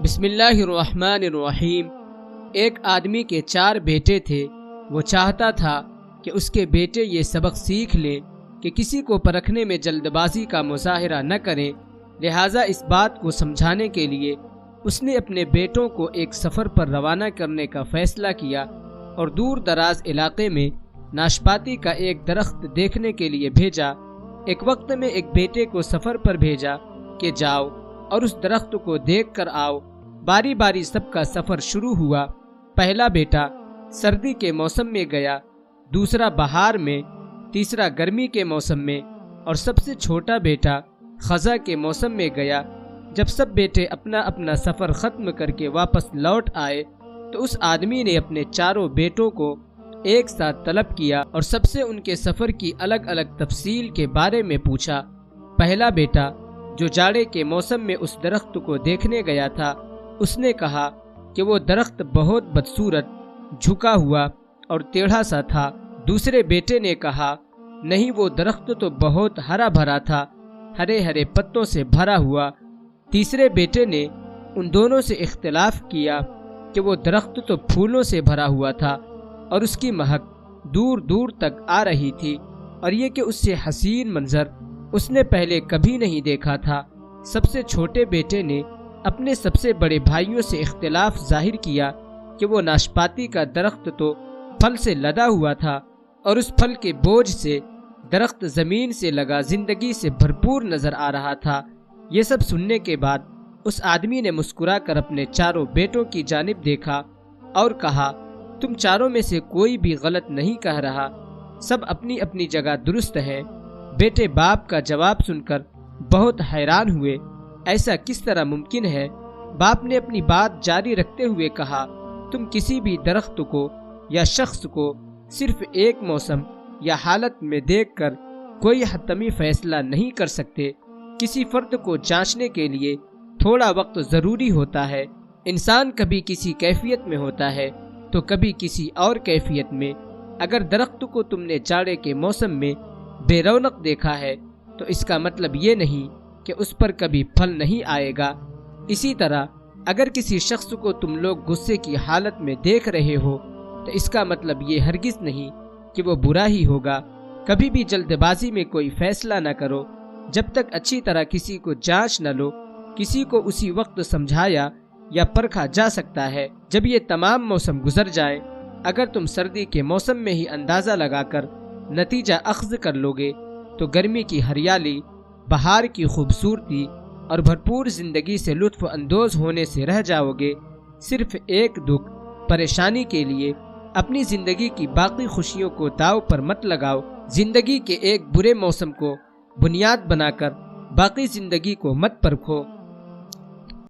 بسم اللہ الرحمن الرحیم۔ ایک آدمی کے 4 بیٹے تھے۔ وہ چاہتا تھا کہ اس کے بیٹے یہ سبق سیکھ لیں کہ کسی کو پرکھنے میں جلد بازی کا مظاہرہ نہ کریں، لہٰذا اس بات کو سمجھانے کے لیے اس نے اپنے بیٹوں کو ایک سفر پر روانہ کرنے کا فیصلہ کیا اور دور دراز علاقے میں ناشپاتی کا ایک درخت دیکھنے کے لیے بھیجا۔ ایک وقت میں ایک بیٹے کو سفر پر بھیجا کہ جاؤ اور اس درخت کو دیکھ کر آؤ۔ باری باری سب کا سفر شروع ہوا۔ پہلا بیٹا سردی کے موسم میں گیا، دوسرا بہار میں، تیسرا گرمی کے موسم میں اور سب سے چھوٹا بیٹا خزاں کے موسم میں گیا۔ جب سب بیٹے اپنا اپنا سفر ختم کر کے واپس لوٹ آئے تو اس آدمی نے اپنے 4 بیٹوں کو ایک ساتھ طلب کیا اور سب سے ان کے سفر کی الگ الگ تفصیل کے بارے میں پوچھا۔ پہلا بیٹا جو جاڑے کے موسم میں اس درخت کو دیکھنے گیا تھا، اس نے کہا کہ وہ درخت بہت بدصورت، جھکا ہوا اور ٹیڑھا سا تھا۔ دوسرے بیٹے نے کہا نہیں، وہ درخت تو بہت ہرا بھرا تھا، ہرے ہرے پتوں سے بھرا ہوا۔ تیسرے بیٹے نے ان دونوں سے اختلاف کیا کہ وہ درخت تو پھولوں سے بھرا ہوا تھا اور اس کی مہک دور دور تک آ رہی تھی، اور یہ کہ اس سے حسین منظر اس نے پہلے کبھی نہیں دیکھا تھا۔ سب سے چھوٹے بیٹے نے اپنے سب سے بڑے بھائیوں سے اختلاف ظاہر کیا کہ وہ ناشپاتی کا درخت تو پھل سے لدا ہوا تھا اور اس پھل کے بوجھ سے درخت زمین سے لگا زندگی سے بھرپور نظر آ رہا تھا۔ یہ سب سننے کے بعد اس آدمی نے مسکرا کر اپنے 4 بیٹوں کی جانب دیکھا اور کہا تم 4 میں سے کوئی بھی غلط نہیں کہہ رہا، سب اپنی اپنی جگہ درست ہے۔ بیٹے باپ کا جواب سن کر بہت حیران ہوئے، ایسا کس طرح ممکن ہے؟ باپ نے اپنی بات جاری رکھتے ہوئے کہا تم کسی بھی درخت کو یا شخص کو صرف ایک موسم یا حالت میں دیکھ کر کوئی حتمی فیصلہ نہیں کر سکتے۔ کسی فرد کو جانچنے کے لیے تھوڑا وقت ضروری ہوتا ہے۔ انسان کبھی کسی کیفیت میں ہوتا ہے تو کبھی کسی اور کیفیت میں۔ اگر درخت کو تم نے جاڑے کے موسم میں بے رونق دیکھا ہے تو اس کا مطلب یہ نہیں کہ اس پر کبھی پھل نہیں آئے گا۔ اسی طرح اگر کسی شخص کو تم لوگ غصے کی حالت میں دیکھ رہے ہو تو اس کا مطلب یہ ہرگز نہیں کہ وہ برا ہی ہوگا۔ کبھی بھی جلد بازی میں کوئی فیصلہ نہ کرو جب تک اچھی طرح کسی کو جانچ نہ لو۔ کسی کو اسی وقت سمجھایا یا پرکھا جا سکتا ہے جب یہ تمام موسم گزر جائیں۔ اگر تم سردی کے موسم میں ہی اندازہ لگا کر نتیجہ اخذ کر لوگے تو گرمی کی ہریالی، بہار کی خوبصورتی اور بھرپور زندگی سے لطف اندوز ہونے سے رہ جاؤ گے۔ صرف ایک دکھ، پریشانی کے لیے اپنی زندگی کی باقی خوشیوں کو داؤ پر مت لگاؤ۔ زندگی کے ایک برے موسم کو بنیاد بنا کر باقی زندگی کو مت پرکھو۔